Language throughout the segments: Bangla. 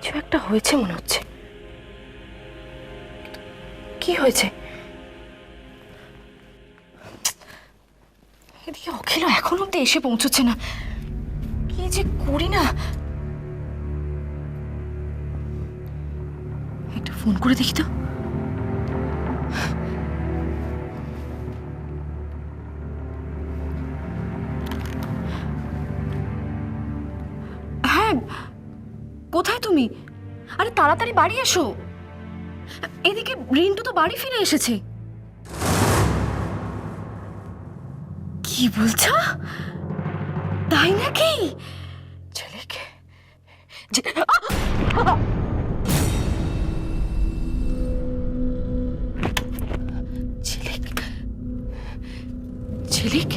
কিছু একটা হয়েছে মনে হচ্ছে। কি হয়েছে? এদিকে অখিল এখন অব্দি এসে পৌঁছচ্ছে না। কি যে করি না। একটা ফোন করে দেখি তো। হ্যাঁ, কোথায় তুমি? আরে তাড়াতাড়ি বাড়ি এসো। এদিকে রিন্টু তো বাড়ি ফিরে এসেছে। কি বলছো? তাই নাকি? ছেলেকে ঝিলিক ঝিলিক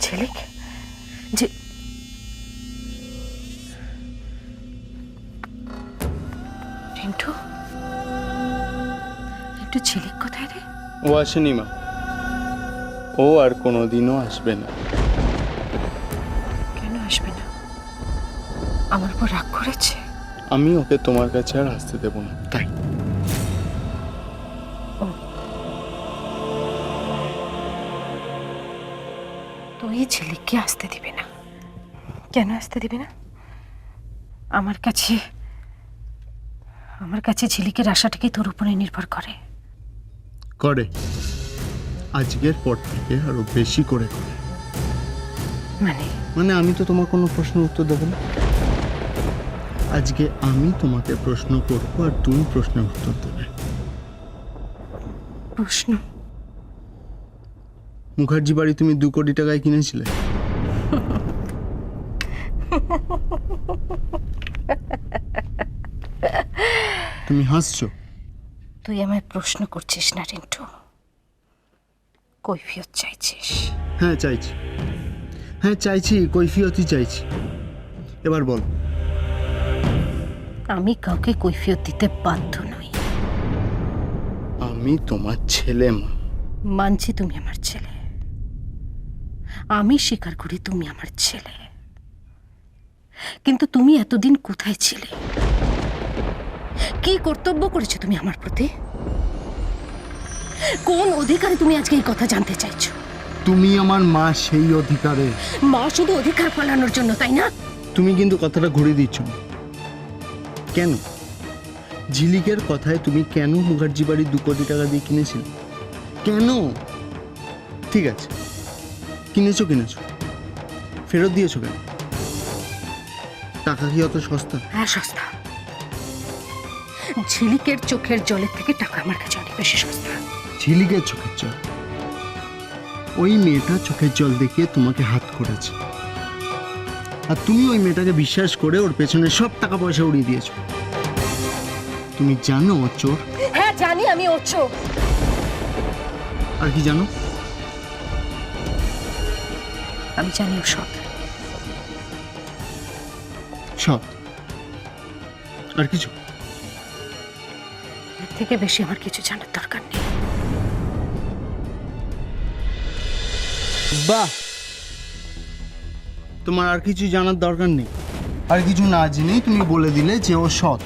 ঝিলিক যে রিন্টু রিন্টু ঝিলিক কোথায় রে? ও আসেনি মা, ও আর কোনোদিনও আসবে না। কেন আসবে না? আমার উপর রাগ করেছে? আমি ওকে তোমার কাছে আর আসতে দেবো না, তাই। তুই ঝিলিককে আসতে দিবি না? কেন আসতে দিবি না? আমার কাছে ঝিলিকের আশাটাকে তোর উপরে নির্ভর করে। করে, আজকের পর থেকে আরো বেশি করে করে। মানে আমি তো তোমার কোনো প্রশ্নের উত্তর দেবো না। আজকে আমি তোমাকে প্রশ্ন করবো আর তুমি প্রশ্নের উত্তর দেবে। প্রশ্ন? মুখার্জি বাড়ি তুমি 2 কোটি টাকায় কিনেছিলে। তুমি হাসছো। তুই আমায় প্রশ্ন করছিস না রিন্টু, কৈফিয়ত চাইছিস। হ্যাঁ চাইছি, হ্যাঁ চাইছি, কৈফিয়তই চাইছি। এবার বল। আমি কাউকে কৈফিয়ত দিতে বাধ্য নই। আমি তোমার ছেলে মা। মানছি তুমি আমার ছেলে, আমি স্বীকার করি তুমি আমার ছেলে, কিন্তু তুমি এতদিন কোথায় ছিলে? কি কর্তব্য করেছো তুমি আমার প্রতি? কোন অধিকারে তুমি আজকে এই কথা জানতে চাইছো? তুমি আমার মা, সেই অধিকারে। মা শুধু অধিকার পালানোর জন্য, তাই না? তুমি কিন্তু কথাটা ঘুরে দিচ্ছ। কেন? ঝিলিকের কথায় তুমি কেন মুখার্জি বাড়ি 2 কোটি টাকা দিয়ে কিনেছিলে? কেন? ঠিক আছে, কিনেছো, ফেরত দিয়েছো কেন? টাকা কি অত সস্তা? হ্যাঁ সস্তা। ঝিলিকের চোখের জলের থেকে টাকা আমার কাছে অনেক বেশি সস্তা। ঝিলিকের চোখের জল? ওই মেয়েটা চোখের জল দেখিয়ে তোমাকে হাত করেছে, আর তুমি ওই মেয়েটাকে বিশ্বাস করে ওর পেছনে সব টাকা পয়সা উড়িয়ে দিয়েছো। তুমি জানো ও চোর? হ্যাঁ জানি আমি ও চোর। আর কি জানো? আমি জানি ও সৎ। সৎ? আর কিছু? এর থেকে বেশি আমার কিছু জানার দরকার নেই। বাহ, তোমার আর কিছু জানার দরকার নেই। আর কিছু না জেনেই তুমি বলে দিলে যে ও সৎ।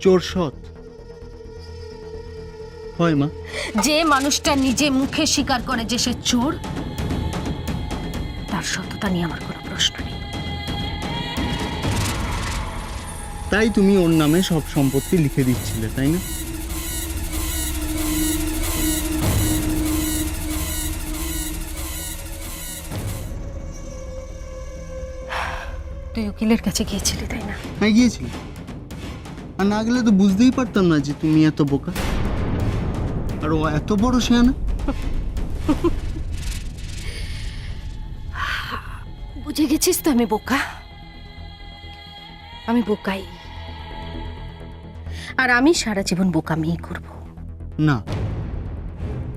চোর সৎ হয় মা? যে মানুষটা নিজে মুখে স্বীকার করে যে সে চোর, তার সততা নিয়ে আমার কোনো প্রশ্ন নেই। তাই তুমি ওর নামে সব সম্পত্তি লিখে দিচ্ছিলে, তাই না? তুই উকিলের কাছে গিয়েছিলি, তাই না? হ্যাঁ গিয়েছিলে। আর না গেলে তো বুঝতেই পারতাম না যে তুমি এত বোকা আর ও এত বড় শেয়ানা। বুঝে গেছিস তো আমি বোকা। আমি বোকাই, আর আমি সারা জীবন বোকামিই করব। না,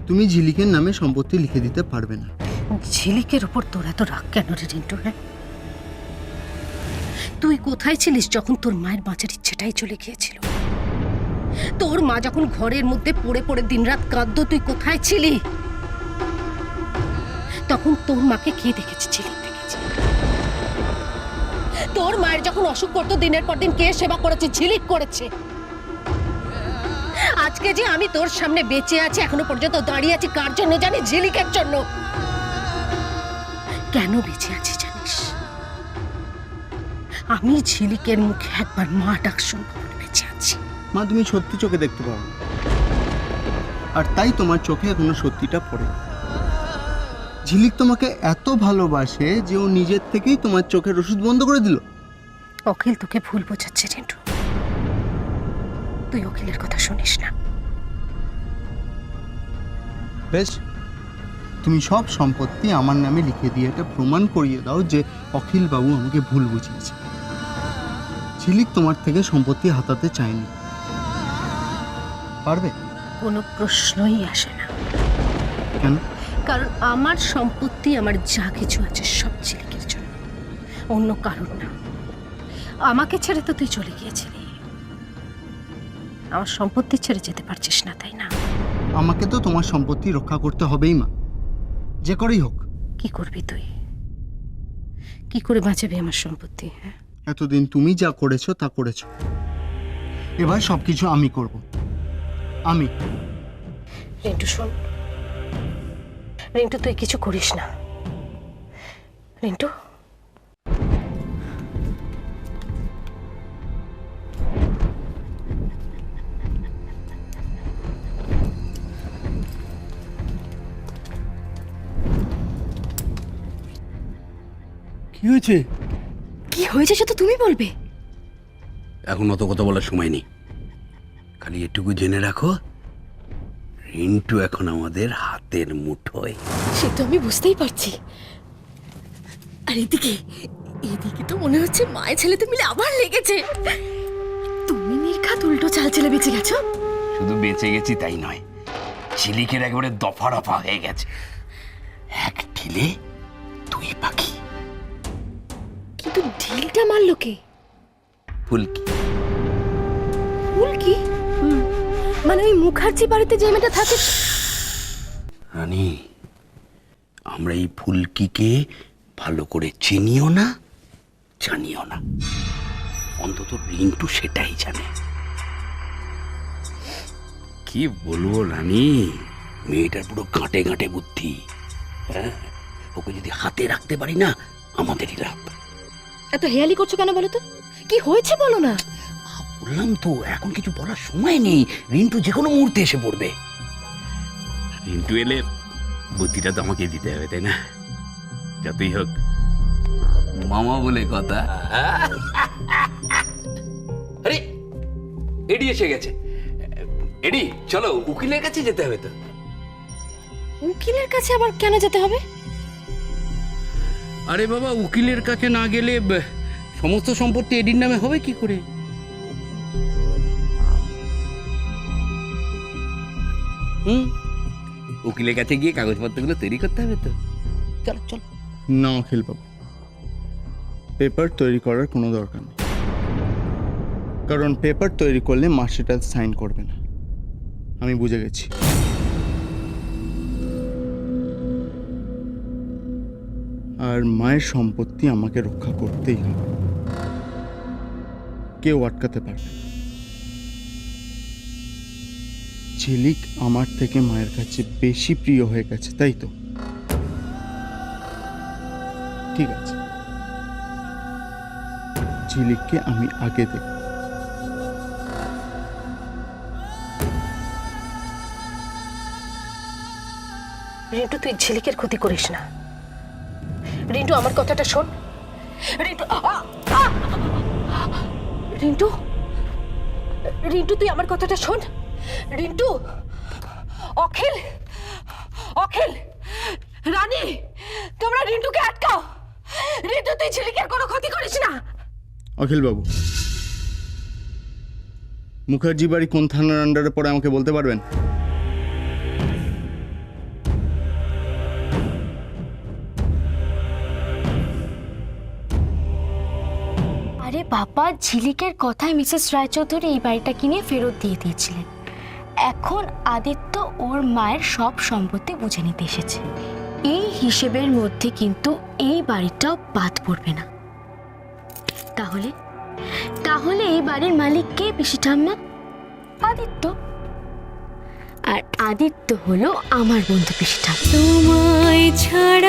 তুমি ঝিলিকের নামে সম্পত্তি লিখে দিতে পারবে না। ঝিলিকের উপর তোর এত রাগ কেন রে রিন্টু? হ্যাঁ, তুই কোথায় ছিলিস যখন তোর মায়ের বাঁচার ইচ্ছেটাই চলে গিয়েছিল? তোর মা যখন ঘরের মধ্যে পড়ে পড়ে দিনরাত কাঁদতো, তুই কোথায় ছিলি? তখন তোর মাকে কে দেখেছে? ঝিলিক দেখেছে। তোর মায়ের যখন অসুখ করতো দিনের পর দিন কে সেবা করেছে? ঝিলিক করেছে। আজকে যে আমি তোর সামনে বেঁচে আছি, এখনো পর্যন্ত দাঁড়িয়ে আছি কার জন্য জানিস? ঝিলিকের জন্য। কেন বেঁচে আছি জানিস? আমি ঝিলিকের মুখে একবার মা ডাক শুনবো বলে বেঁচে আছি। মা, তুমি সত্যি চোখে দেখতে পাও না। আর তাই তোমার চোখে এখনো সত্যিটা পড়ে। ঝিলিক তোমাকে এত ভালোবাসে যে ও নিজের থেকেই তোমার চোখের ওষুধ বন্ধ করে দিল। অখিল তোকে ভুল বোঝাচ্ছে রিন্টু। তুই অখিলের কথা শুনিস না। বেশ, তুমি সব সম্পত্তি আমার নামে লিখে দিয়ে এটা প্রমাণ করিয়ে দাও যে অখিল বাবু আমাকে ভুল বুঝিয়েছে। ঝিলিক তোমার থেকে সম্পত্তি হাতাতে চায়নি। পারবে? কোনো প্রশ্নই আসে না। কেন? কারণ আমার সম্পত্তি, আমার যা কিছু আছে সব ঝিলিকের জন্য, অন্য কারণ না। আমাকে ছেড়ে তো তুই চলে গিয়েছিলি, আমার সম্পত্তি ছেড়ে যেতে পারছিস না, তাই না? আমাকে তো তোমার সম্পত্তি রক্ষা করতে হবেই মা, যে করেই হোক। কি করবি তুই? কি করে বাঁচাবি আমার সম্পত্তি? হ্যাঁ, এতদিন তুমি যা করেছো তা করেছো, এবার সবকিছু আমি করব। আমি। রিন্টু শোন, রিন্টু তুই কিছু করিস না। রিন্টু, কি হয়েছে? কি হয়েছে সে তো তুমি বলবে। এখন অত কথা বলার সময় নেই। খালি এটুকু জেনে রাখো, রিন্টু এখন আমাদের হাতের মুঠোয়। সে তো আমি বুঝতেই পারছি। আর এদিকে এদিকে তো মনে হচ্ছে মায়ের ছেলেতে মিলে আবার লেগেছে। তুমি নির্ঘাত উল্টো চাল চেলে বেঁচে গেছো। শুধু বেঁচে গেছি তাই নয়, ঝিলিকের একেবারে দফা রফা হয়ে গেছে। এক ঢিলে দুই পাখি। কিন্তু ঢিলটা মারলো কে? ফুলকি। ফুলকি? মানে ওই মুখার্জি বাড়িতে যে মেয়েটা থাকে। রানী, আমরা এই ফুলকিকে ভালো করে চিনিও না, জানিও না। অন্তত রিন্টু সেটাই জানে। কি বলবো রানী, মেয়েটার পুরো গাঁটে গাঁটে বুদ্ধি। হ্যাঁ, ওকে যদি হাতে রাখতে পারি না, আমাদেরই লাভ। এত হেয়ালি করছো কেন বলো তো? কি হয়েছে বলো না। বললাম তো, এখন কিছু বলার সময় নেই। রিন্টু যে কোনো মুহূর্তে এসে পড়বে। রিন্টু এলে বুদ্ধিটা তো আমাকে দিতে হবে, তাই না? যতই হোক মামা বলে কথা। আরে এডি এসে গেছে। এডি, চলো উকিলের কাছে যেতে হবে তো। উকিলের কাছে আবার কেন যেতে হবে? আরে বাবা, উকিলের কাছে না গেলে সমস্ত সম্পত্তি এডির নামে হবে কি করে? উকিলের কাছে গিয়ে কাগজপত্রগুলো তৈরি করতে হবে তো। চলো চলো। না অখিল বাবু, পেপার তৈরি করার কোনো দরকার নেই। কারণ পেপার তৈরি করলে মা সেটা সাইন করবে না। আমি বুঝে গেছি। আর মায়ের সম্পত্তি আমাকে রক্ষা করতেই হবে, কেউ আটকাতে পারবে না। ঝিলিক আমার থেকে মায়ের কাছে বেশি প্রিয় হয়ে গেছে, তাই তো? ঠিক আছে, ঝিলিককে আমি আগে দেখব। রিন্টু তুই ঝিলিকের ক্ষতি করিস না। রিন্টু আমার কথাটা শোন। রিন্টু, রিন্টু, রিন্টু তুই আমার কথাটা শোন। রিন্টু, অখিল, অখিল, রানী, তোমরা রিন্টুকে আটকাও। রিন্টু তুই ঝিলিকের কোনো ক্ষতি করিস না। অখিল বাবু, মুখার্জি বাড়ি কোন থানার আন্ডারে পড়ে আমাকে বলতে পারবেন? আরে বাবা, ঝিলিকের কথায় মিসেস রায়চৌধুরী এই বাড়িটা কিনে ফেরত দিয়ে দিয়েছিলেন। এখন আদিত্য ওর মায়ের সব সম্পত্তি বুঝে নিতে এসেছে। এই হিসেবের মধ্যে কিন্তু এই বাড়িটাও বাদ পড়বে না। তাহলে তাহলে এই বাড়ির মালিক কে পিসি ঠাম্মা? আদিত্য। আর আদিত্য হলো আমার বন্ধু পিসি ঠাম্মা। তোমায় ছাড়া